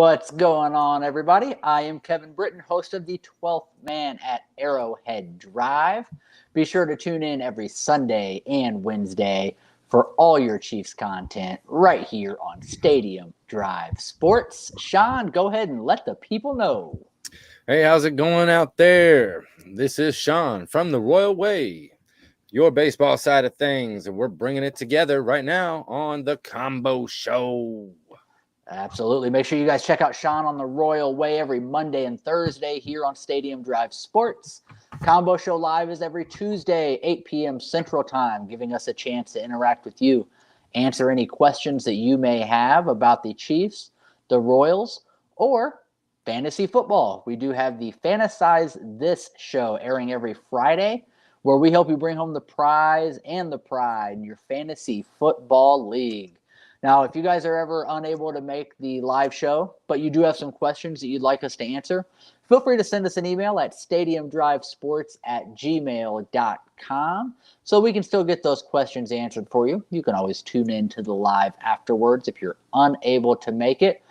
What's going on, everybody? I am Kevin Brittain, host of the 12th Man at Arrowhead Drive. Be sure to tune in every Sunday and Wednesday for all your Chiefs content right here on Stadium Drive Sports. Sean, go ahead and let the people know. Hey, how's it going out there? This is Sean from the Royal Way, your baseball side of things, and we're bringing it together right now on the Combo Show. Absolutely. Make sure you guys check out Sean on the Royal Way every Monday and Thursday here on Stadium Drive Sports. Combo Show Live is every Tuesday, 8 p.m. Central Time, giving us a chance to interact with you, answer any questions that you may have about the Chiefs, the Royals, or fantasy football. We do have the Fantasize This show airing every Friday, where we help you bring home the prize and the pride in your fantasy football league. Now, if you guys are ever unable to make the live show, but you do have some questions that you'd like us to answer, feel free to send us an email at stadiumdrivesports@gmail.com so we can still get those questions answered for you. You can always tune in to the live afterwards if you're unable to make it.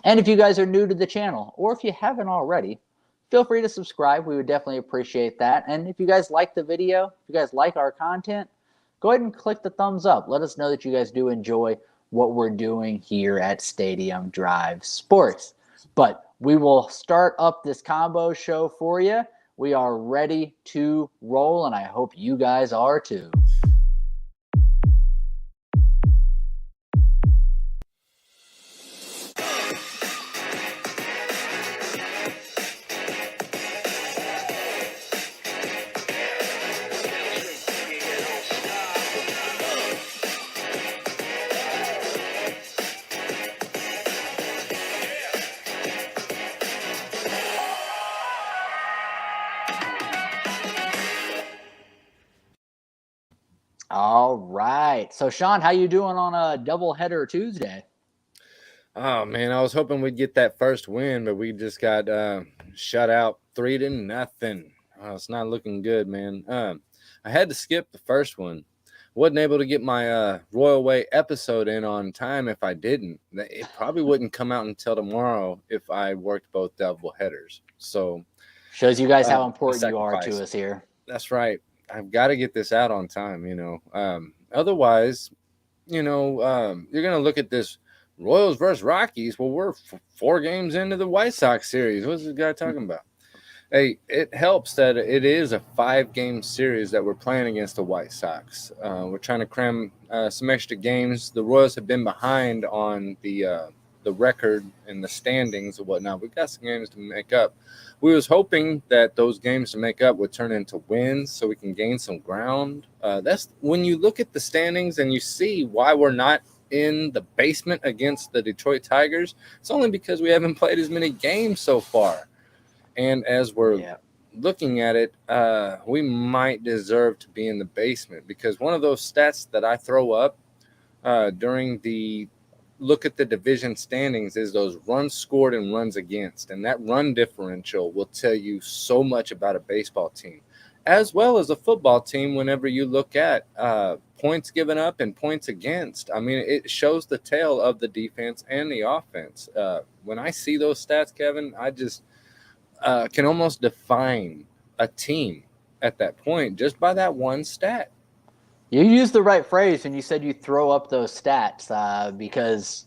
And if you guys are new to the channel, or if you haven't already, feel free to subscribe. We would definitely appreciate that. And if you guys like the video, if you guys like our content, go ahead and click the thumbs up. Let us know that you guys do enjoy what we're doing here at Stadium Drive Sports. But we will start up this combo show for you. We are ready to roll, and I hope you guys are too. All right. So, Sean, how you doing on a doubleheader Tuesday? Oh, man, I was hoping we'd get that first win, but we just got shut out 3-0. Oh, it's not looking good, man. I had to skip the first one. Wasn't able to get my Royal Way episode in on time if I didn't. It probably wouldn't come out until tomorrow if I worked both double headers. So shows you guys how important you are to us here. That's right. I've got to get this out on time, Otherwise, you're going to look at this Royals versus Rockies. Well, we're 4 games into the White Sox series. What's this guy talking about? Hey, it helps that it is a 5-game series that we're playing against the White Sox. We're trying to cram some extra games. The Royals have been behind on the record and the standings and whatnot. We've got some games to make up. We was hoping that those games to make up would turn into wins so we can gain some ground. That's when you look at the standings and you see why we're not in the basement against the Detroit Tigers. It's only because we haven't played as many games so far. And as we're looking at it, we might deserve to be in the basement because one of those stats that I throw up during the look at the division standings is those runs scored and runs against. And that run differential will tell you so much about a baseball team, as well as a football team whenever you look at points given up and points against. I mean, it shows the tale of the defense and the offense. When I see those stats, Kevin, I just can almost define a team at that point just by that one stat. You used the right phrase when you said you throw up those stats because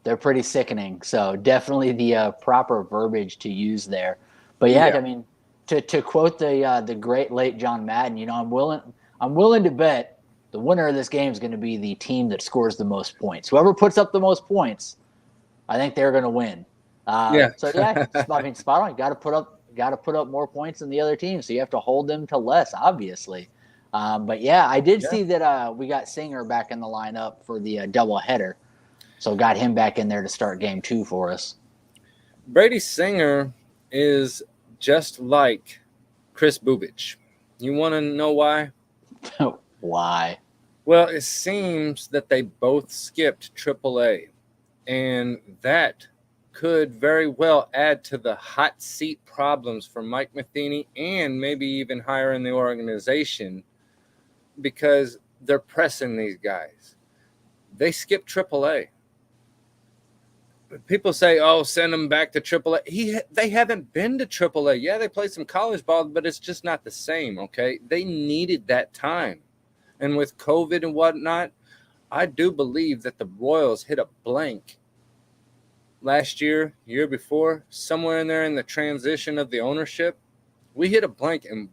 they're pretty sickening. So definitely the proper verbiage to use there. But I mean, to quote the great late John Madden, I'm willing to bet the winner of this game is going to be the team that scores the most points. Whoever puts up the most points, I think they're going to win. So I mean, spot on. Got to put up more points than the other team, so you have to hold them to less, obviously. But I did see that we got Singer back in the lineup for the doubleheader, so got him back in there to start game 2 for us. Brady Singer is just like Chris Bubich. You want to know why? Why? Well, it seems that they both skipped AAA, and that could very well add to the hot seat problems for Mike Matheny and maybe even higher in the organization because they're pressing these guys. They skipped AAA. people say, "Oh, send them back to AAA." They haven't been to AAA. Yeah, they played some college ball, but it's just not the same. Okay, they needed that time, and with COVID and whatnot, I do believe that the Royals hit a blank last year, year before, somewhere in there in the transition of the ownership. We hit a blank, and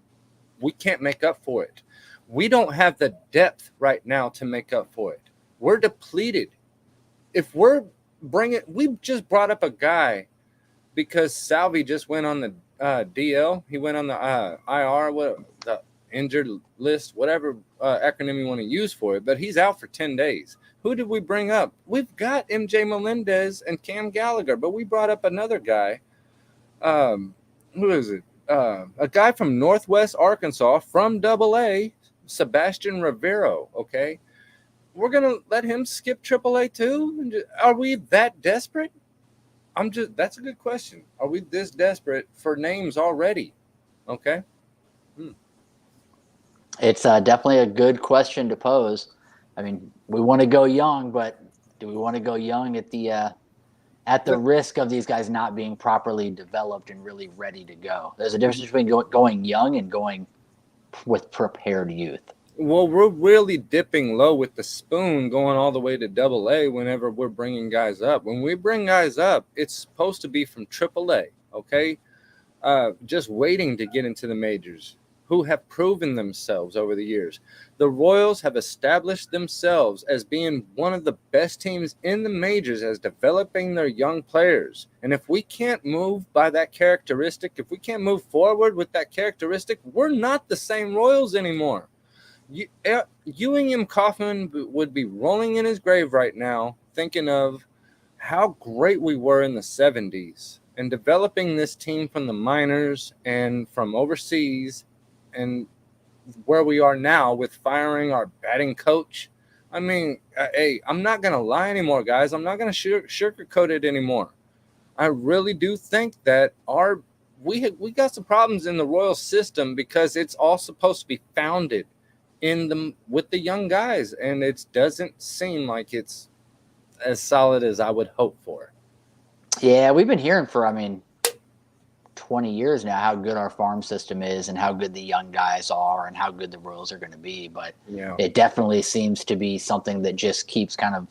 we can't make up for it. We don't have the depth right now to make up for it. We're depleted. If we're we just brought up a guy because Salvi just went on the DL. He went on the IR, the injured list, whatever acronym you want to use for it. But he's out for 10 days. Who did we bring up? We've got MJ Melendez and Cam Gallagher, but we brought up another guy. Who is it? A guy from Northwest Arkansas from AA, Sebastian Rivero. Okay, we're gonna let him skip AAA too? Are we that desperate? That's a good question. Are we this desperate for names already? Okay. It's definitely a good question to pose. I mean, we want to go young, but do we want to go young at the risk of these guys not being properly developed and really ready to go? There's a difference between going young and going with prepared youth. Well, we're really dipping low with the spoon going all the way to AA whenever we're bringing guys up. When we bring guys up, it's supposed to be from AAA, okay? Just waiting to get into the majors, who have proven themselves over the years. The Royals have established themselves as being one of the best teams in the majors as developing their young players. And if we can't move by that characteristic, if we can't move forward with that characteristic, we're not the same Royals anymore. Ewing Kauffman would be rolling in his grave right now thinking of how great we were in the 70s and developing this team from the minors and from overseas and where we are now with firing our batting coach. I mean, hey, I'm not going to lie anymore, guys. I'm not going to sugarcoat it anymore. I really do think that we got some problems in the Royal system because it's all supposed to be founded with the young guys, and it doesn't seem like it's as solid as I would hope for. Yeah, we've been hearing for 20 years now how good our farm system is and how good the young guys are and how good the Royals are going to be, but it definitely seems to be something that just keeps kind of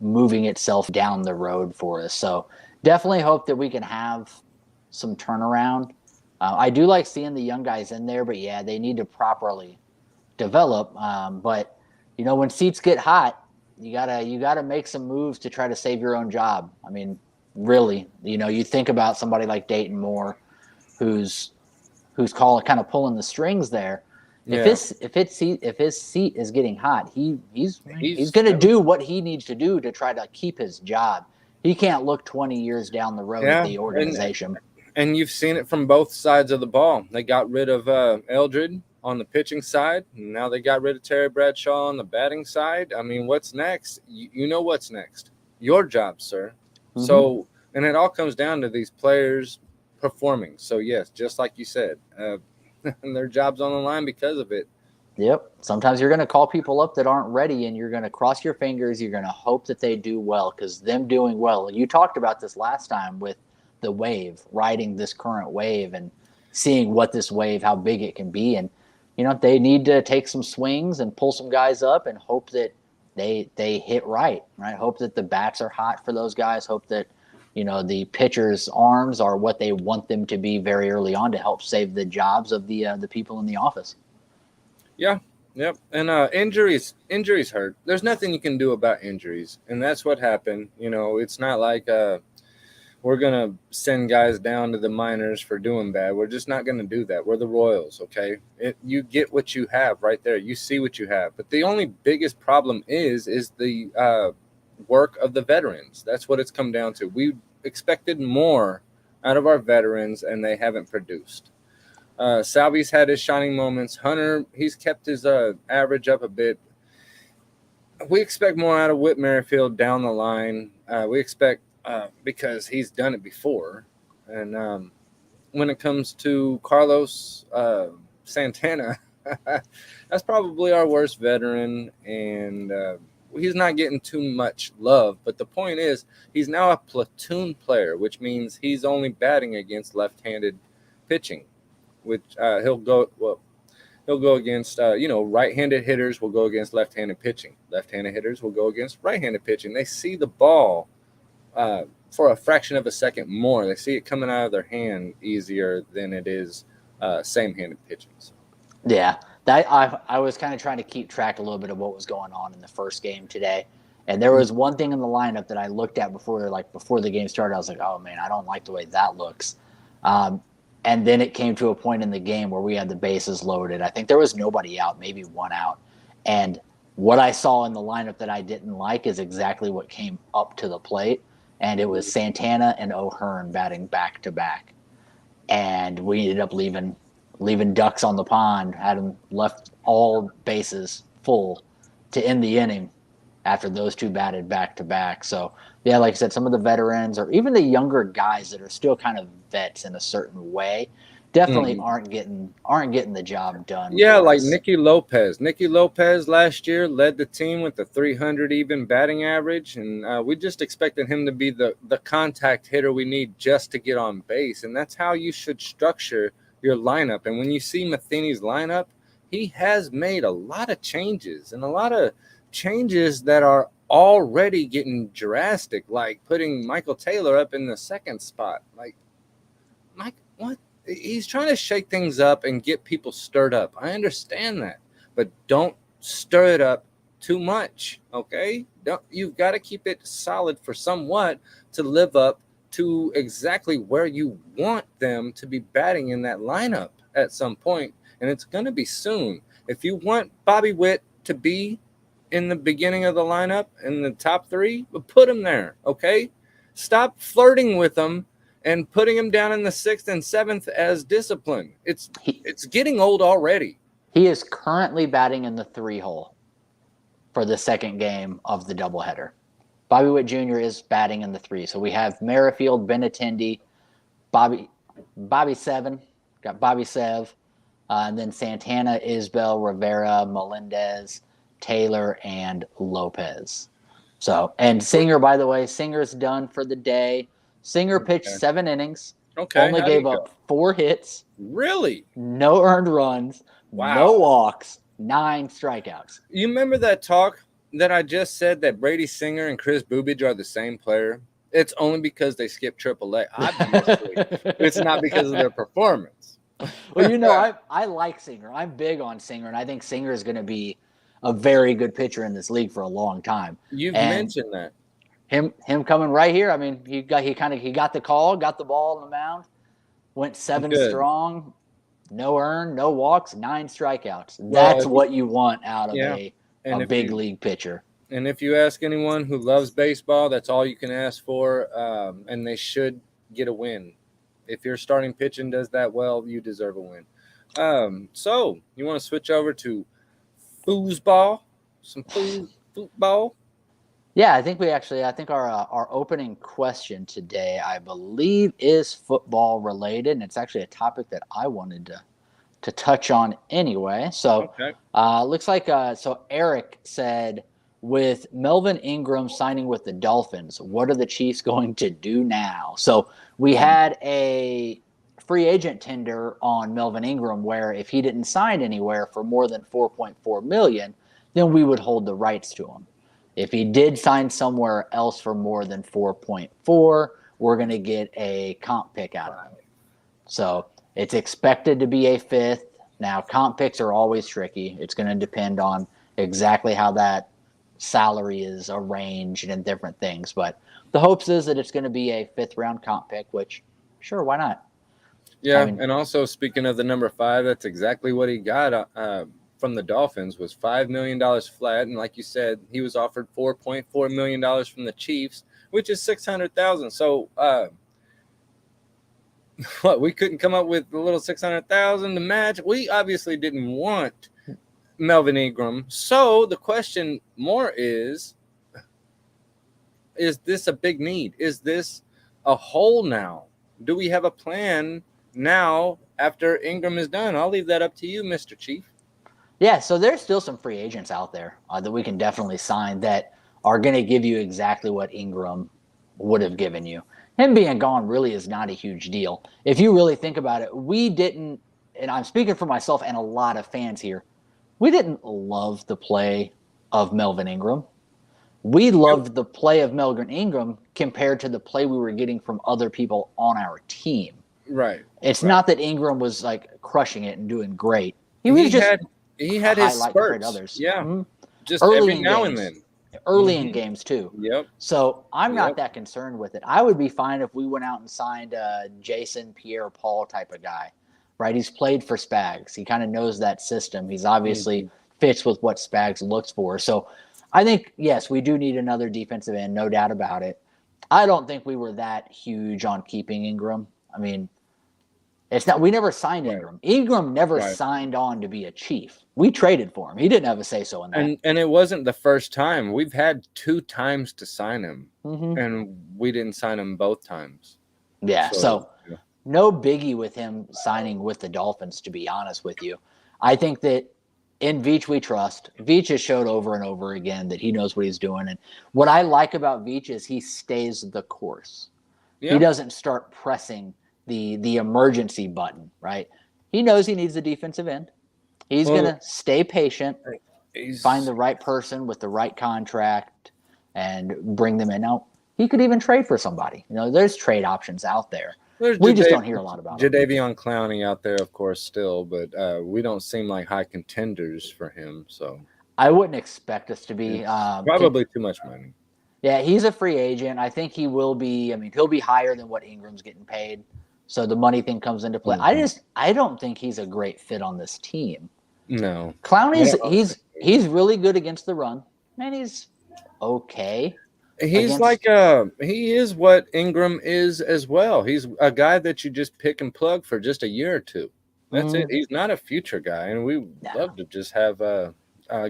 moving itself down the road for us. So definitely hope that we can have some turnaround. I do like seeing the young guys in there, but yeah, they need to properly develop. But when seats get hot, you gotta make some moves to try to save your own job. I mean, really, you think about somebody like Dayton Moore, who's kind of pulling the strings there. Yeah. If his seat is getting hot, he's going to do what he needs to do to try to keep his job. He can't look 20 years down the road at the organization. And you've seen it from both sides of the ball. They got rid of Eldred on the pitching side. Now they got rid of Terry Bradshaw on the batting side. I mean, what's next? You know what's next. Your job, sir. Mm-hmm. So, and it all comes down to these players performing. So, yes, just like you said, their job's on the line because of it. Yep. Sometimes you're going to call people up that aren't ready, and you're going to cross your fingers. You're going to hope that they do well, because them doing well. You talked about this last time with the wave, riding this current wave and seeing what this wave, how big it can be. And, they need to take some swings and pull some guys up and hope that they hit right? Hope that the bats are hot for those guys. Hope that, the pitcher's arms are what they want them to be very early on to help save the jobs of the people in the office. Yeah, yep. And injuries hurt. There's nothing you can do about injuries, and that's what happened. It's not like we're going to send guys down to the minors for doing bad. We're just not going to do that. We're the Royals, okay? You get what you have right there. You see what you have. But the only biggest problem is the work of the veterans. That's what it's come down to. We expected more out of our veterans, and they haven't produced. Salvi's had his shining moments. Hunter, he's kept his average up a bit. We expect more out of Whit Merrifield down the line. We expect because he's done it before. And when it comes to Carlos Santana, that's probably our worst veteran. And he's not getting too much love. But the point is, he's now a platoon player, which means he's only batting against left-handed pitching, which he'll go against, right-handed hitters will go against left-handed pitching. Left-handed hitters will go against right-handed pitching. They see the ball for a fraction of a second more. They see it coming out of their hand easier than it is same-handed pitching. Yeah, that I was kind of trying to keep track a little bit of what was going on in the first game today, and there was one thing in the lineup that I looked at before the game started. I was like, oh man, I don't like the way that looks. And then it came to a point in the game where we had the bases loaded. I think there was nobody out, maybe one out, and what I saw in the lineup that I didn't like is exactly what came up to the plate, and it was Santana and O'Hearn batting back to back, and we ended up leaving ducks on the pond, had them left all bases full to end the inning after those two batted back to back. So, yeah, like I said, some of the veterans or even the younger guys that are still kind of vets in a certain way definitely aren't getting the job done. Yeah, like Nicky Lopez. Nicky Lopez last year led the team with a 300 even batting average, and we just expected him to be the contact hitter we need just to get on base, and that's how you should structure your lineup. And when you see Matheny's lineup, he has made a lot of changes, and a lot of changes that are already getting drastic, like putting Michael Taylor up in the second spot. Like, Mike, what? He's trying to shake things up and get people stirred up. I understand that, but don't stir it up too much, okay? You've got to keep it solid for somewhat to live up to exactly where you want them to be batting in that lineup at some point, and it's going to be soon. If you want Bobby Witt to be in the beginning of the lineup in the top three, put him there, okay? Stop flirting with him and putting him down in the 6th and 7th as discipline. It's getting old already. He is currently batting in the 3-hole for the second game of the doubleheader. Bobby Witt Jr. is batting in the 3. So we have Merrifield, Benintendi, Bobby Seven, got Bobby Sev, and then Santana, Isbell, Rivera, Melendez, Taylor, and Lopez. So, and Singer, by the way, Singer's done for the day. Singer pitched 7 innings. Okay. Only gave up 4 hits. Really? No earned runs. Wow. No walks. 9 strikeouts. You remember that talk that I just said that Brady Singer and Chris Bubich are the same player? It's only because they skipped AAA. Obviously, it's not because of their performance. Well, I like Singer. I'm big on Singer, and I think Singer is going to be a very good pitcher in this league for a long time. You've mentioned that. Him coming right here. I mean, he got the call, got the ball on the mound, went 7 strong, no earned, no walks, 9 strikeouts. That's what you want out of a big league pitcher. And if you ask anyone who loves baseball, that's all you can ask for, and they should get a win. If your starting pitching does that well, you deserve a win. So you want to switch over to foosball, some football? Yeah, I think our opening question today, I believe, is football related, and it's actually a topic that I wanted to touch on anyway. So, looks like so Eric said, with Melvin Ingram signing with the Dolphins, what are the Chiefs going to do now? So we had a free agent tender on Melvin Ingram where if he didn't sign anywhere for more than $4.4 million, then we would hold the rights to him. If he did sign somewhere else for more than 4.4, we're going to get a comp pick out of him. So it's expected to be a 5th. Now, comp picks are always tricky. It's going to depend on exactly how that salary is arranged and different things. But the hopes is that it's going to be a 5th-round comp pick, which, sure, why not? Yeah, and also speaking of the number 5, that's exactly what he got from the Dolphins was $5 million flat. And like you said, he was offered $4.4 million from the Chiefs, which is $600,000. So we couldn't come up with a little $600,000 to match. We obviously didn't want Melvin Ingram. So the question more is this a big need? Is this a hole now? Do we have a plan now after Ingram is done? I'll leave that up to you, Mr. Chief. Yeah, so there's still some free agents out there that we can definitely sign that are going to give you exactly what Ingram would have given you. Him being gone really is not a huge deal. If you really think about it, we didn't, and I'm speaking for myself and a lot of fans here, we didn't love the play of Melvin Ingram. We loved the play of Melvin Ingram compared to the play we were getting from other people on our team. Right. It's Right. not that Ingram was like crushing it and doing great. He was He just had he a had his highlight compared to spurts. others. Yeah. Mm-hmm. Just Early every in now and games, then. early in Hmm. games too. Yep. So I'm not Yep. that concerned with it. I would be fine if we went out and signed a Jason Pierre-Paul type of guy, right? He's played for Spags. He kind of knows that system. He's obviously Mhm. fits with what Spags looks for. So I think, yes, we do need another defensive end, no doubt about it. I don't think we were that huge on keeping Ingram. I mean, it's not. We never signed Right. Ingram. Ingram never Right. signed on to be a Chief. We traded for him. He didn't have a say so in that. And it wasn't the first time. We've had 2 times to sign him, Mm-hmm. and we didn't sign him both times. Yeah. So So no biggie with him signing with the Dolphins. To be honest with you, I think that in Veach we trust. Veach has showed over and over again that he knows what he's doing, and what I like about Veach is he stays the course. He yeah. doesn't start pressing the emergency button. Right. He knows he needs a defensive end. He's going Well, to stay patient, find he's the right person with the right contract, and bring them in. Now, he could even trade for somebody. There's trade options out there. there's We just don't hear a lot about them. Jadeveon Clowney out there, of course, still, but we don't seem like high contenders for him. So I wouldn't expect us to be. it's probably too much money. Yeah, he's a free agent. I think he will be. I mean, he'll be higher than what Ingram's getting paid. So the money thing comes into play. Mhm. I don't think he's a great fit on this team. No, Clowney's Well, he's really good against the run, and he's okay. he's against like he is what Ingram is as well. He's a guy that you just pick and plug for just a year or two. That's it. He's not a future guy, and we would No. love to just have a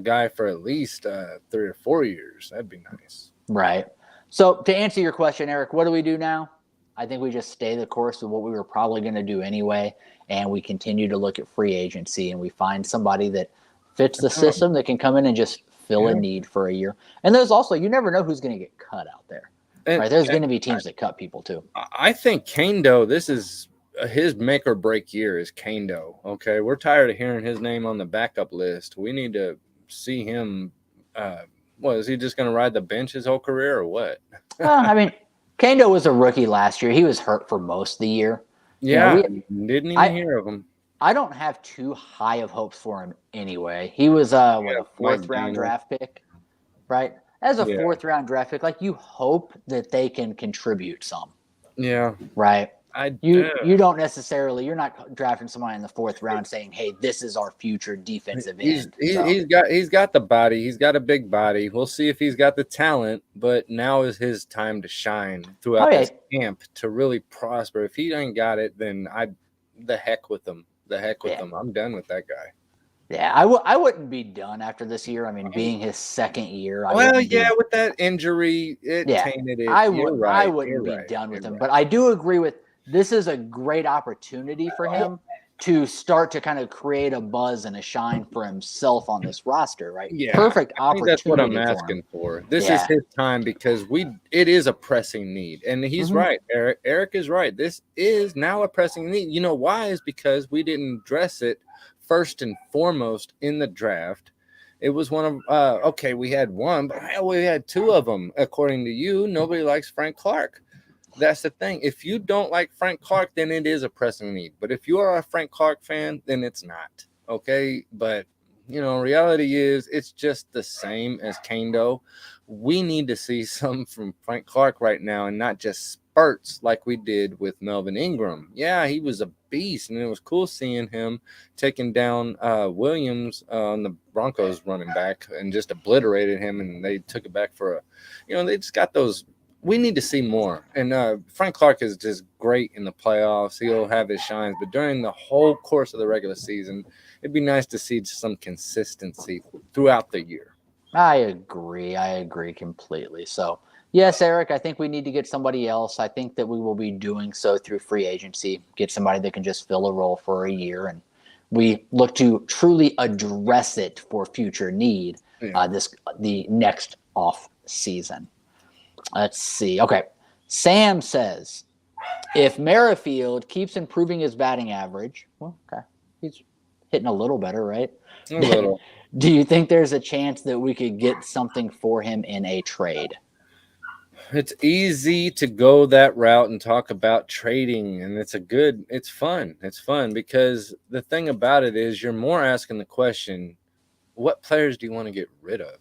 guy for at least 3 or 4 years. That'd be nice. Right. So to answer your question, Eric, what do we do now? I think we just stay the course of what we were probably going to do anyway, and we continue to look at free agency, and we find somebody that fits the system that can come in and just fill a need for a year. And there's also, you never know who's going to get cut out there. And, right? There's going to be teams that cut people too. I think Kando, this is his make or break year is Kando. Okay, we're tired of hearing his name on the backup list. We need to see him. Is he just going to ride the bench his whole career or what? I mean, Kando was a rookie last year. He was hurt for most of the year. Yeah, didn't even hear of him. I don't have too high of hopes for him anyway. He was a fourth-round draft pick, right? As a fourth-round draft pick, like you hope that they can contribute some. Yeah. Right. You don't necessarily. You're not drafting somebody in the fourth round saying, "Hey, this is our future defensive end." He's got the body. He's got a big body. We'll see if he's got the talent. But now is his time to shine throughout this camp to really prosper. If he ain't got it, then the heck with him. The heck with him. I'm done with that guy. Yeah, I wouldn't be done after this year. I mean, being his second year. With that injury, it tainted it. I wouldn't be done with him. But I do agree with this is a great opportunity for him to start to kind of create a buzz and a shine for himself on this roster, right? Yeah, perfect opportunity. That's what I'm asking for. This is his time because it is a pressing need, and he's right. Eric is right. This is now a pressing need. You know why? Is because we didn't address it first and foremost in the draft. It was one of we had one, but we had 2 of them. According to you, nobody likes Frank Clark. That's the thing. If you don't like Frank Clark, then it is a pressing need. But if you are a Frank Clark fan, then it's not. Okay. But, reality is it's just the same as Kando. We need to see some from Frank Clark right now and not just spurts like we did with Melvin Ingram. Yeah, he was a beast, and it was cool seeing him taking down Williams on the Broncos running back and just obliterated him, and they took it back for they just got those. We need to see more. And Frank Clark is just great in the playoffs. He'll have his shines. But during the whole course of the regular season, it'd be nice to see some consistency throughout the year. I agree completely. So, yes, Eric, I think we need to get somebody else. I think that we will be doing so through free agency, get somebody that can just fill a role for a year. And we look to truly address it for future need Yeah. the next off season. Let's see. Okay. Sam says, if Merrifield keeps improving his batting average, well, okay, he's hitting a little better, right? A little. Do you think there's a chance that we could get something for him in a trade? It's easy to go that route and talk about trading, and it's fun. It's fun because the thing about it is you're more asking the question, what players do you want to get rid of?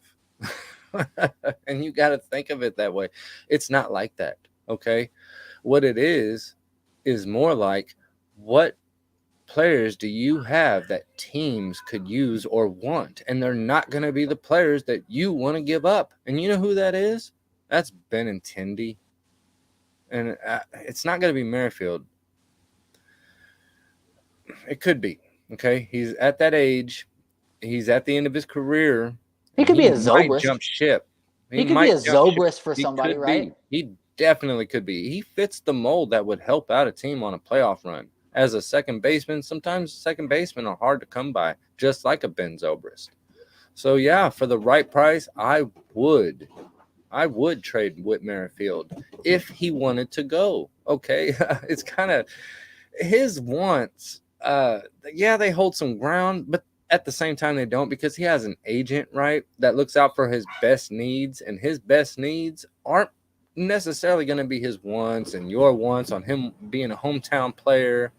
And you got to think of it that way. It's not like that, okay? What it is more like, what players do you have that teams could use or want? And they're not going to be the players that you want to give up. And you know who that is? That's Benintendi. And it's not going to be Merrifield. It could be. Okay. He's at that age. He's at the end of his career. He could be a might Zobrist. jump ship. He could be a Zobrist for somebody, could right? be. He definitely could be. He fits the mold that would help out a team on a playoff run. As a second baseman, sometimes second basemen are hard to come by, just like a Ben Zobrist. So, yeah, for the right price, I would trade Whit Merrifield if he wanted to go. Okay. It's kind of his wants. Yeah, they hold some ground, but at the same time they don't, because he has an agent, right, that looks out for his best needs, and his best needs aren't necessarily going to be his wants and your wants on him being a hometown player.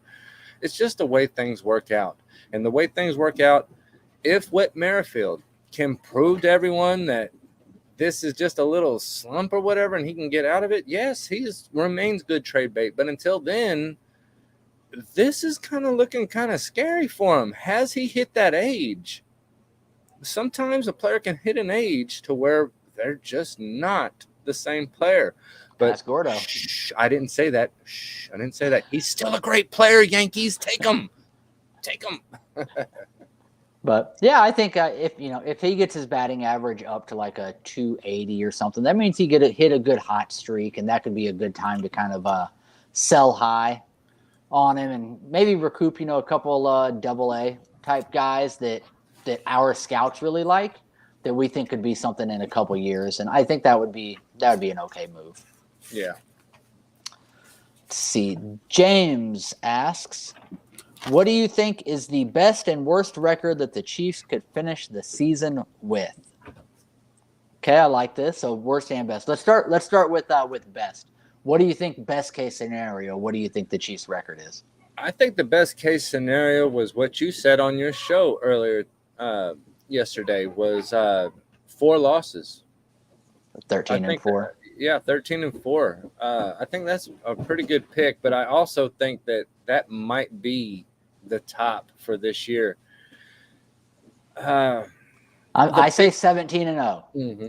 It's just the way things work out. And the way things work out, if Whit Merrifield can prove to everyone that this is just a little slump or whatever and he can get out of it, yes, he remains good trade bait. But until then, this is kind of looking kind of scary for him. Has he hit that age? Sometimes a player can hit an age to where they're just not the same player. But Ask Gordo. I didn't say that. I didn't say that. He's still a great player, Yankees. Take him. Take him. But yeah, I think if he gets his batting average up to like a 280 or something, that means he hit a good hot streak, and that could be a good time to kind of sell high on him and maybe recoup a couple AA type guys that our scouts really like, that we think could be something in a couple years, and I think that would be an okay move. Yeah. Let's see, James asks, what do you think is the best and worst record that the Chiefs could finish the season with? Okay, I like this. So worst and best. Let's start with best. What do you think best case scenario? What do you think the Chiefs record is? I think the best case scenario was what you said on your show earlier yesterday was 4 losses. 13-4. Yeah, 13-4. I think that's a pretty good pick, but I also think that might be the top for this year. I say 17-0. Mm-hmm.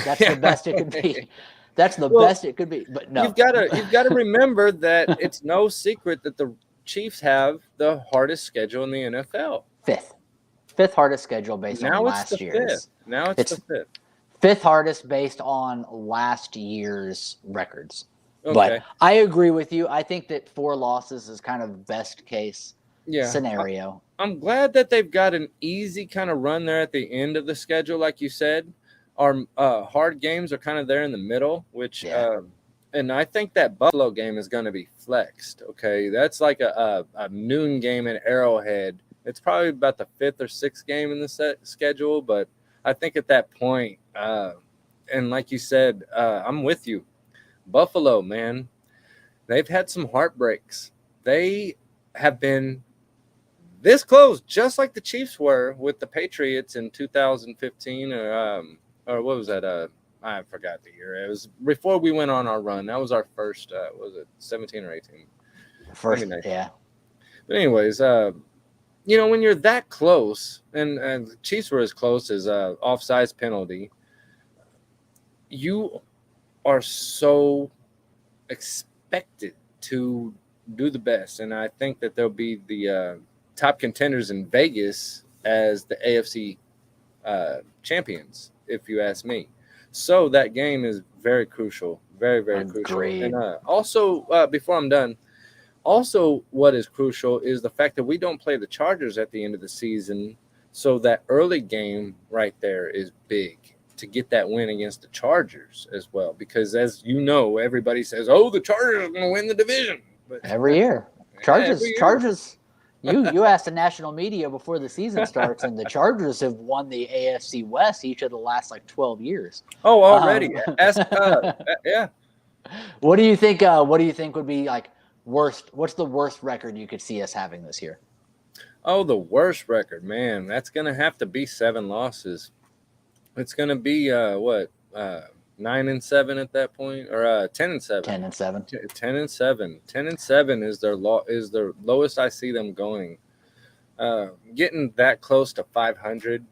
That's the best it could be. That's the best it could be. But no, you've got to remember that it's no secret that the Chiefs have the hardest schedule in the NFL. Fifth hardest schedule based on last year's. Now it's the fifth. Fifth hardest based on last year's records. Okay. But I agree with you. I think that 4 losses is kind of best case scenario. I'm glad that they've got an easy kind of run there at the end of the schedule, like you said. Our hard games are kind of there in the middle, which and I think that Buffalo game is going to be flexed. Okay, that's like a noon game at Arrowhead. It's probably about the 5th or 6th game in the schedule, but I think at that point, and like you said, I'm with you. Buffalo, man, they've had some heartbreaks. They have been this close, just like the Chiefs were with the Patriots in 2015, or what was that? I forgot the year. It was before we went on our run. That was our first. Was it 17 or 18? First, yeah. But anyways, when you're that close, and the Chiefs were as close as offsides penalty, you are so expected to do the best, and I think that they'll be the top contenders in Vegas as the AFC champions, if you ask me. So that game is very crucial, very, very crucial. And also, before I'm done, Also, what is crucial is the fact that we don't play the Chargers at the end of the season. So that early game right there is big to get that win against the Chargers as well. Because as you know, everybody says, oh, the Chargers are going to win the division. But Every year. yeah, every year. Chargers. You asked the national media before the season starts, and the Chargers have won the AFC West each of the last 12 years. Oh, already. Yeah. What do you think? What do you think would be worst? What's the worst record you could see us having this year? Oh, the worst record, man. That's going to have to be 7 losses. It's going to be 9-7 at that point, or 10-7. 10-7. 10-7. 10-7 is their lowest I see them going. Getting that close to 500.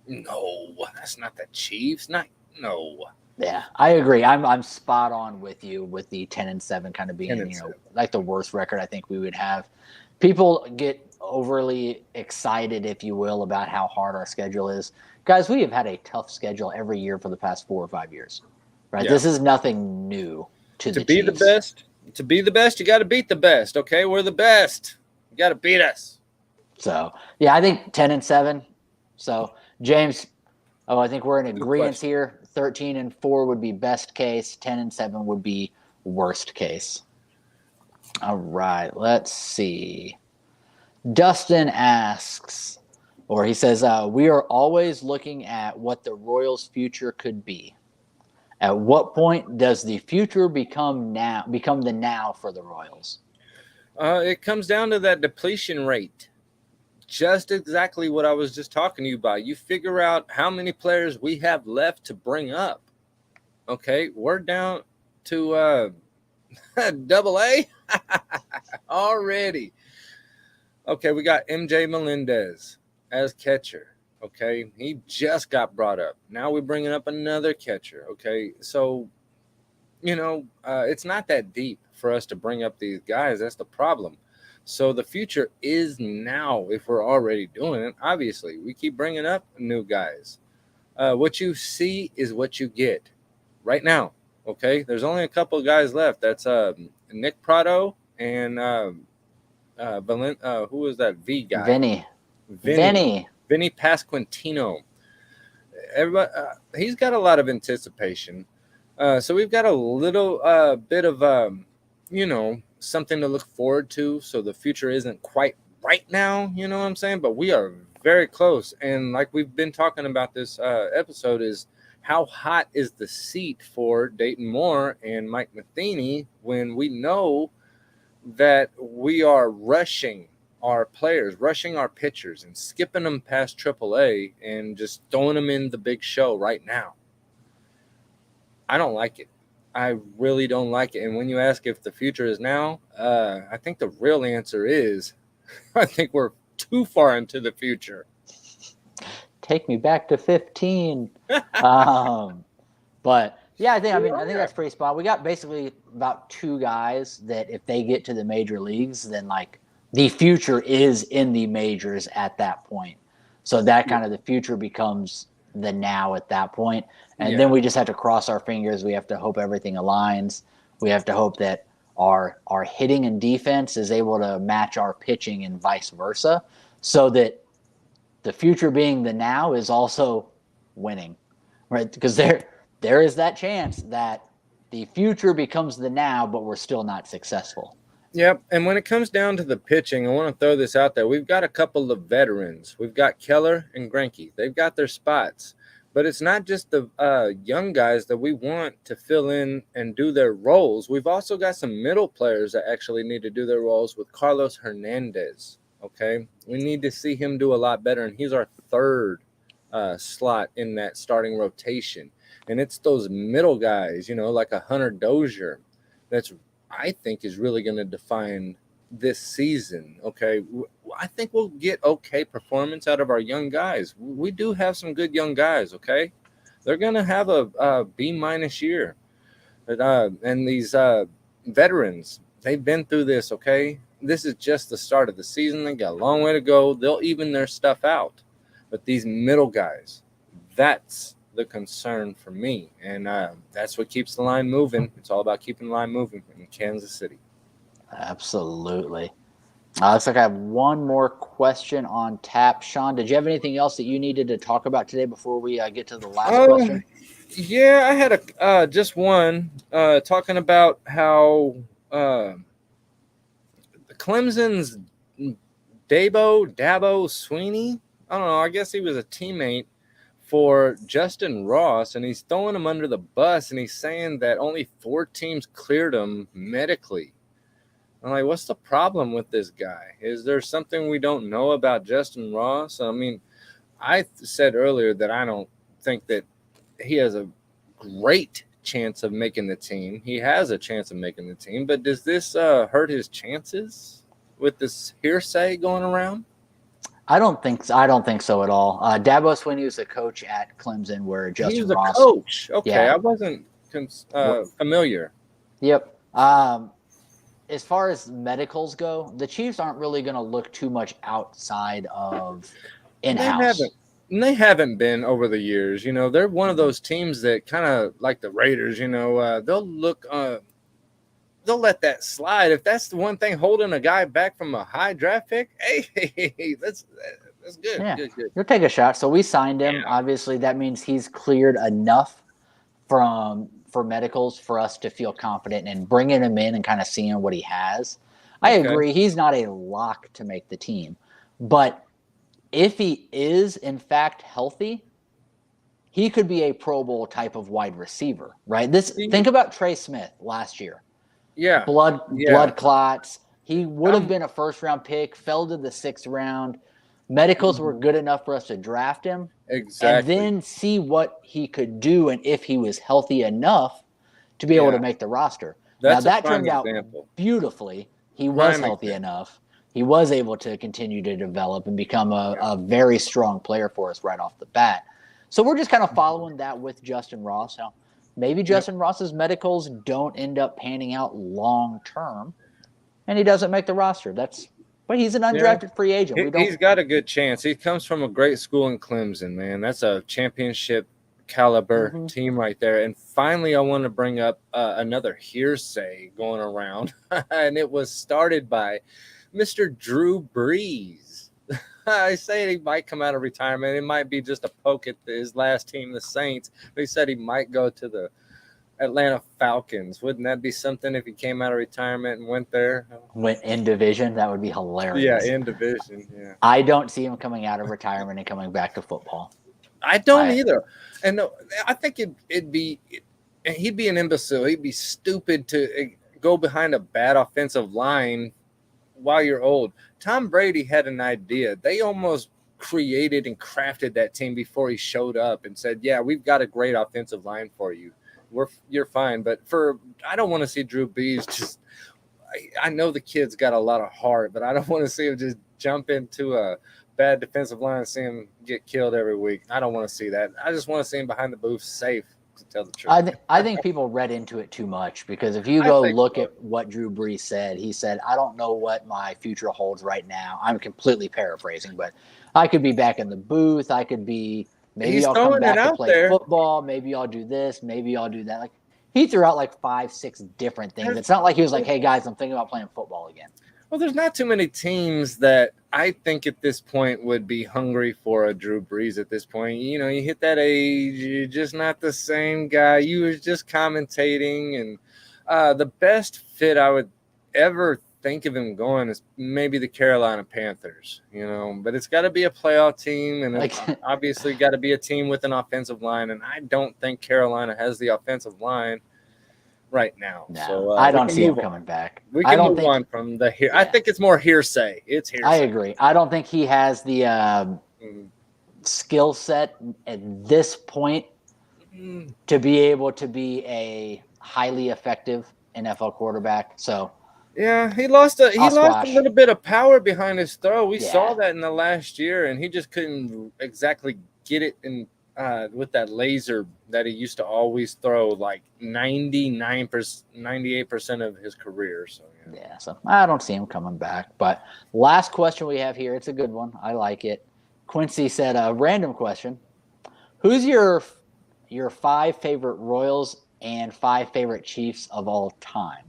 No, that's not the Chiefs. No. Yeah, I agree. I'm spot on with you with the 10-7 kind of being the worst record I think we would have. People get overly excited, if you will, about how hard our schedule is. Guys, we have had a tough schedule every year for the past 4 or 5 years. Right? Yeah. This is nothing new to the be Chiefs. The best. To be the best, you got to beat the best. Okay, we're the best. You got to beat us. So yeah, I think 10-7. So James, I think we're in agreement here. 13-4 would be best case. 10-7 would be worst case. All right, let's see. Dustin asks, or he says, we are always looking at what the Royals' future could be. At what point does the future become the now for the Royals? It comes down to that depletion rate. Just exactly what I was just talking to you about. You figure out how many players we have left to bring up. Okay, we're down to AA already. Okay, we got MJ Melendez as catcher. Okay, he just got brought up. Now we're bringing up another catcher. Okay, so, it's not that deep for us to bring up these guys. That's the problem. So the future is now if we're already doing it. Obviously, we keep bringing up new guys. What you see is what you get right now. Okay, there's only a couple of guys left. That's Nick Prado and who is that V guy? Vinny Pasquantino. Everybody, he's got a lot of anticipation. So we've got a little bit of something to look forward to. So the future isn't quite right now, you know what I'm saying? But we are very close. And like we've been talking about this episode is how hot is the seat for Dayton Moore and Mike Matheny when we know that we are rushing our players, rushing our pitchers and skipping them past AAA and just throwing them in the big show right now. I don't like it. I really don't like it. And when you ask if the future is now, I think the real answer is I think we're too far into the future. Take me back to 15. But yeah, I think that's pretty spot. We got basically about 2 guys that if they get to the major leagues, then the future is in the majors at that point. So that kind of the future becomes the now at that point. And then we just have to cross our fingers. We have to hope everything aligns. We have to hope that our hitting and defense is able to match our pitching and vice versa, so that the future being the now is also winning, right? Because there is that chance that the future becomes the now, but we're still not successful. Yep, and when it comes down to the pitching, I want to throw this out there. We've got a couple of veterans. We've got Keller and Greinke. They've got their spots. But it's not just the young guys that we want to fill in and do their roles. We've also got some middle players that actually need to do their roles with Carlos Hernandez, okay? We need to see him do a lot better, and he's our 3rd slot in that starting rotation. And it's those middle guys, like a Hunter Dozier that's – I think is really going to define this season. Okay. I think we'll get okay performance out of our young guys. We do have some good young guys. Okay. They're going to have a B- year. And these veterans, they've been through this. Okay. This is just the start of the season. They got a long way to go. They'll even their stuff out, but these middle guys, that's the concern for me, and that's what keeps the line moving. It's all about keeping the line moving in Kansas City. Absolutely. Looks like I have one more question on tap. Sean, did you have anything else that you needed to talk about today before we get to the last question? Yeah, I had a just one talking about how Clemson's Dabo Sweeney. I don't know. I guess he was a teammate for Justin Ross, and he's throwing him under the bus, and he's saying that only 4 teams cleared him medically. I'm like, what's the problem with this guy? Is there something we don't know about Justin Ross? I mean, I said earlier that I don't think that he has a great chance of making the team. He has a chance of making the team, but does this hurt his chances with this hearsay going around? I don't think so at all. Dabo Swinney was a coach at Clemson, where He Justin was a Ross. coach. Okay, Yeah. I wasn't familiar. Yep. As far as medicals go, the Chiefs aren't really going to look too much outside of in-house. They haven't been over the years. You know, they're one of those teams that kind of like the Raiders. You know, they'll look. They'll let that slide. If that's the one thing holding a guy back from a high draft pick, hey, that's good. Yeah, Good. You'll take a shot. So we signed him. Yeah. Obviously, that means he's cleared enough for medicals for us to feel confident in bringing him in and kind of seeing what he has. I agree. He's not a lock to make the team, but if he is in fact healthy, he could be a Pro Bowl type of wide receiver, right? Think about Trey Smith last year. Yeah. Blood clots. He would have been a first-round pick, fell to the 6th round. Medicals were good enough for us to draft him. Exactly. And then see what he could do and if he was healthy enough to be able to make the roster. That turned out beautifully. He was healthy enough. He was able to continue to develop and become a very strong player for us right off the bat. So we're just kind of following that with Justin Ross. Now, maybe Justin Ross's medicals don't end up panning out long term, and he doesn't make the roster. But he's an undrafted free agent. He's got a good chance. He comes from a great school in Clemson, man. That's a championship caliber team right there. And finally, I want to bring up another hearsay going around, and it was started by Mr. Drew Brees. I say he might come out of retirement. It might be just a poke at his last team, the Saints. But he said he might go to the Atlanta Falcons. Wouldn't that be something if he came out of retirement and went there? Went in division? That would be hilarious. Yeah, in division. Yeah. I don't see him coming out of retirement and coming back to football. I don't either. And I think he'd be an imbecile. He'd be stupid to go behind a bad offensive line while you're old. Tom Brady had an idea. They almost created and crafted that team before he showed up and said, yeah, we've got a great offensive line for you. You're fine. But I don't want to see Drew Brees just – I know the kid's got a lot of heart, but I don't want to see him just jump into a bad defensive line and see him get killed every week. I don't want to see that. I just want to see him behind the booth safe, to tell the truth. I think people read into it too much because if you go look at what Drew Brees said, he said, I don't know what my future holds right now. I'm completely paraphrasing, but I could be back in the booth. I could be – maybe I'll come back to play football. Maybe I'll do this. Maybe I'll do that. Like he threw out like 5-6 different things. It's not like he was like, hey, guys, I'm thinking about playing football again. Well, there's not too many teams that I think at this point would be hungry for a Drew Brees at this point. You know, you hit that age, you're just not the same guy. You was just commentating. And the best fit I would ever think of him going is maybe the Carolina Panthers, you know. But it's got to be a playoff team, and it's obviously got to be a team with an offensive line. And I don't think Carolina has the offensive line right now. No, so I don't see him coming back. We can move on from the here. Yeah. I think it's more hearsay. It's hearsay. I agree. I don't think he has the skill set at this point to be able to be a highly effective NFL quarterback. So yeah, he lost a little bit of power behind his throw. We saw that in the last year, and he just couldn't exactly get it in with that laser that he used to always throw like 98% of his career. So so I don't see him coming back. But last question we have here, it's a good one. I like it. Quincy said a random question. Who's your 5 favorite Royals and 5 favorite Chiefs of all time?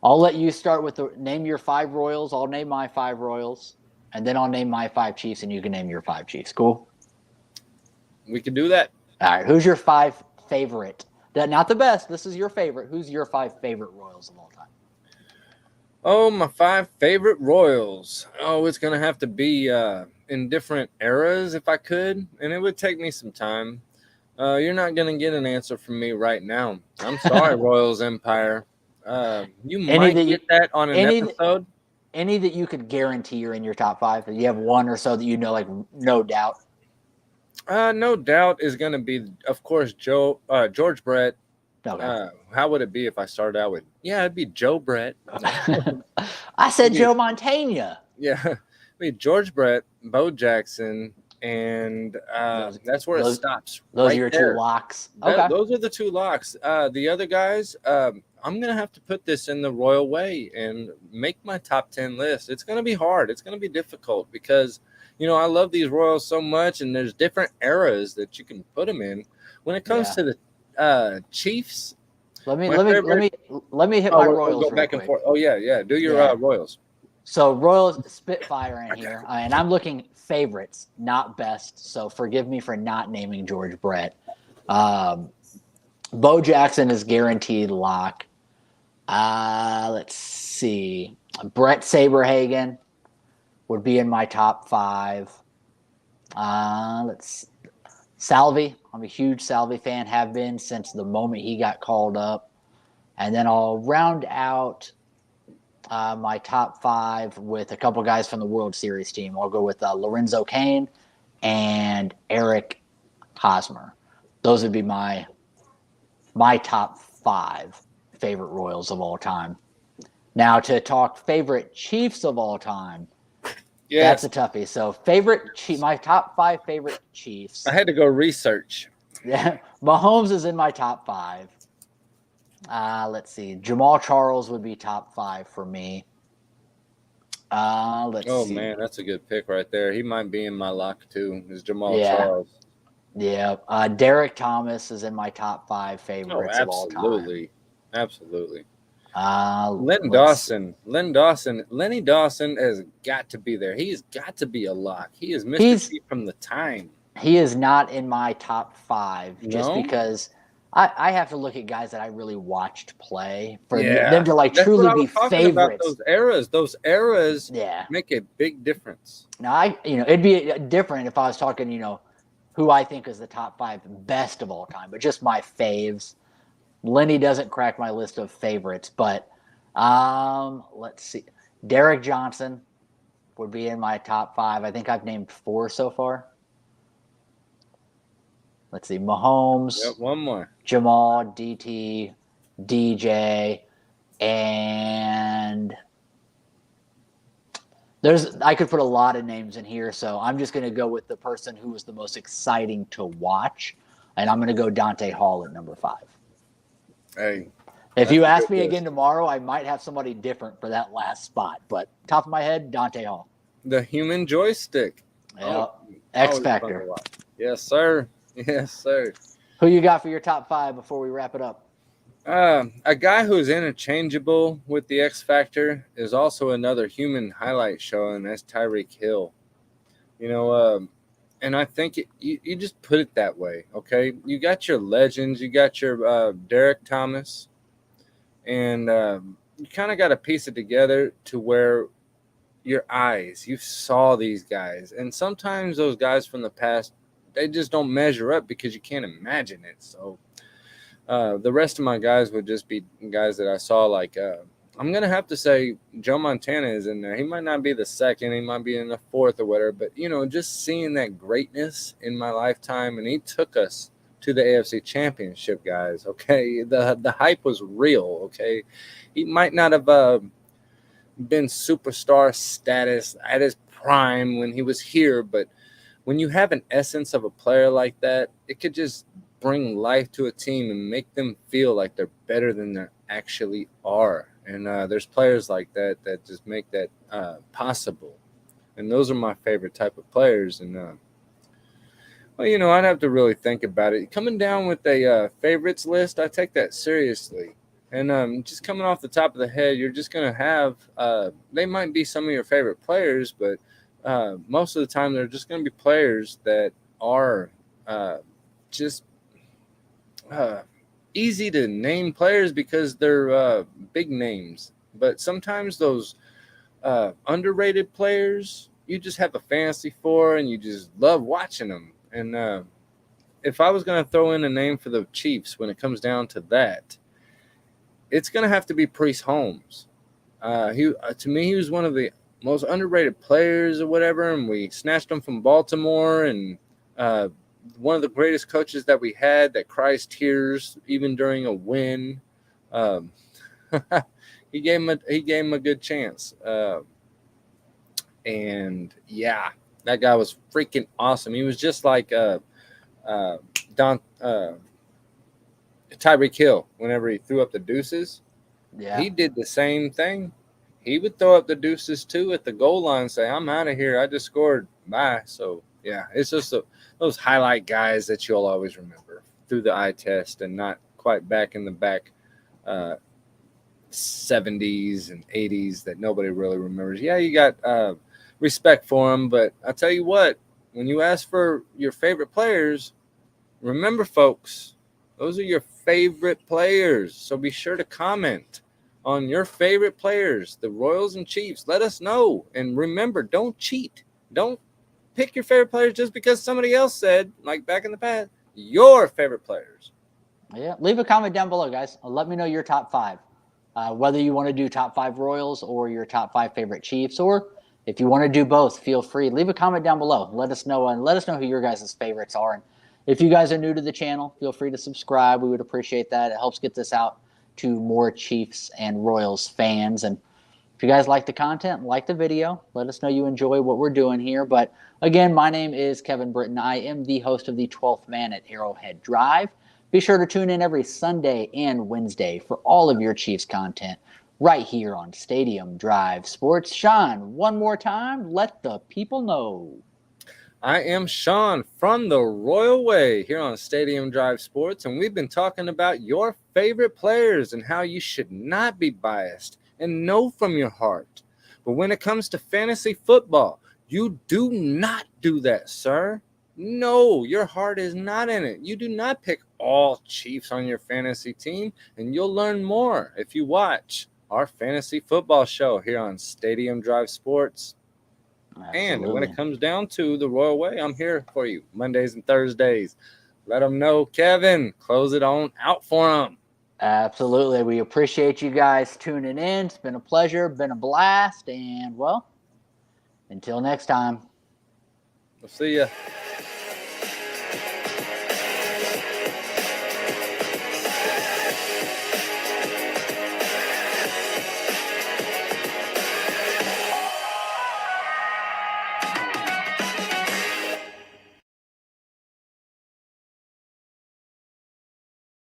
I'll let you start with name your 5 Royals. I'll name my 5 Royals, and then I'll name my 5 Chiefs, and you can name your 5 Chiefs. Cool. We can do that. All right. Who's your 5 favorite? Not the best. This is your favorite. Who's your 5 favorite Royals of all time? Oh, my 5 favorite Royals. Oh, it's going to have to be in different eras if I could, and it would take me some time. You're not going to get an answer from me right now. I'm sorry, Royals Empire. You might get that on an episode. Any that you could guarantee are in your top 5? You have one or so that you know, like no doubt. No doubt is going to be, of course, George Brett. Okay. How would it be if I started out with? Yeah, it'd be Joe Brett. I said Joe Montana. Yeah, it'd be George Brett, Bo Jackson, and that's where it stops. Those right are your there. 2 locks. Okay. Those are the 2 locks. The other guys, I'm going to have to put this in the royal way and make my top 10 list. It's going to be hard. It's going to be difficult because, I love these Royals so much, and there's different eras that you can put them in. When it comes to the Chiefs, let me hit my Royals. We'll go back and forth. Oh yeah. Do your Royals. So Royals Spitfire in here, and I'm looking favorites, not best. So forgive me for not naming George Brett. Bo Jackson is guaranteed lock. Let's see. Brett Saberhagen would be in my top 5. Salvi. I'm a huge Salvi fan, have been since the moment he got called up. And then I'll round out my top 5 with a couple guys from the World Series team. I'll go with Lorenzo Cain and Eric Hosmer. Those would be my top 5 favorite Royals of all time. Now, to talk favorite Chiefs of all time, that's a toughie. So my top 5 favorite Chiefs. I had to go research. Yeah, Mahomes is in my top 5. Let's see. Jamal Charles would be top 5 for me. Let's see. Oh, man, that's a good pick right there. He might be in my lock, too, is Jamal Charles. Yeah. Derek Thomas is in my top 5 favorites of all time. Absolutely. Lenny Dawson has got to be there. He's got to be a lock. He is Mr. T from the time. He is not in my top 5 just because I have to look at guys that I really watched play for them to truly be favorites. Those eras make a big difference. Now it'd be different if I was talking, who I think is the top 5 best of all time, but just my faves. Lenny doesn't crack my list of favorites, but let's see. Derek Johnson would be in my top 5. I think I've named 4 so far. Let's see. Mahomes. Yep, one more. Jamal, DT, DJ, and I could put a lot of names in here, so I'm just going to go with the person who was the most exciting to watch, and I'm going to go Dante Hall at number 5. Hey, if you ask me again tomorrow, I might have somebody different for that last spot. But top of my head, Dante Hall. The human joystick. Yeah. X Factor. Yes, sir. Yes, sir. Who you got for your top 5 before we wrap it up? A guy who's interchangeable with the X Factor is also another human highlight show, and that's Tyreek Hill. And I think you just put it that way, okay? You got your legends. You got your Derek Thomas. And you kind of got to piece it together to where your eyes, you saw these guys. And sometimes those guys from the past, they just don't measure up because you can't imagine it. So the rest of my guys would just be guys that I saw like I'm going to have to say Joe Montana is in there. He might not be the second. He might be in the 4th or whatever. But, just seeing that greatness in my lifetime, and he took us to the AFC Championship, guys, okay? The hype was real, okay? He might not have been superstar status at his prime when he was here, but when you have an essence of a player like that, it could just bring life to a team and make them feel like they're better than they actually are. And there's players like that just make that possible. And those are my favorite type of players. And, I'd have to really think about it. Coming down with a favorites list, I take that seriously. And just coming off the top of the head, you're just going to have they might be some of your favorite players, but most of the time they're just going to be players that are just easy to name players because they're big names. But sometimes those underrated players you just have a fantasy for and you just love watching them. And if I was going to throw in a name for the Chiefs when it comes down to that, it's going to have to be Priest Holmes. To me, he was one of the most underrated players or whatever, and we snatched him from Baltimore, and one of the greatest coaches that we had that cries tears even during a win. Um, he gave him a good chance. And yeah, that guy was freaking awesome. He was just like Tyreek Hill whenever he threw up the deuces. Yeah. He did the same thing. He would throw up the deuces too at the goal line and say, I'm out of here. I just scored. Bye. So, yeah, it's just those highlight guys that you'll always remember through the eye test and not quite back in the back 70s and 80s that nobody really remembers. Yeah, you got respect for them, but I'll tell you what, when you ask for your favorite players, remember, folks, those are your favorite players. So be sure to comment on your favorite players, the Royals and Chiefs. Let us know. And remember, don't cheat. Don't pick your favorite players just because somebody else said, like back in the past, your favorite players. Yeah. Leave a comment down below, guys. Let me know your top 5. Whether you want to do top 5 Royals or your top 5 favorite Chiefs, or if you want to do both, feel free. Leave a comment down below. Let us know, and let us know who your guys' favorites are. And if you guys are new to the channel, feel free to subscribe. We would appreciate that. It helps get this out to more Chiefs and Royals fans. And if you guys like the content, like the video, let us know you enjoy what we're doing here. But again, my name is Kevin Brittain. I am the host of the 12th Man at Arrowhead Drive. Be sure to tune in every Sunday and Wednesday for all of your Chiefs content right here on Stadium Drive Sports. Sean, one more time, let the people know. I am Sean from the Royal Way here on Stadium Drive Sports, and we've been talking about your favorite players and how you should not be biased and know from your heart. But when it comes to fantasy football, you do not do that, sir. No, your heart is not in it. You do not pick all Chiefs on your fantasy team, and you'll learn more if you watch our fantasy football show here on Stadium Drive Sports. Absolutely. And when it comes down to the Royal Way, I'm here for you Mondays and Thursdays. Let them know, Kevin, close it on out for them. Absolutely. We appreciate you guys tuning in. It's been a pleasure, been a blast, and well, until next time. We'll see ya.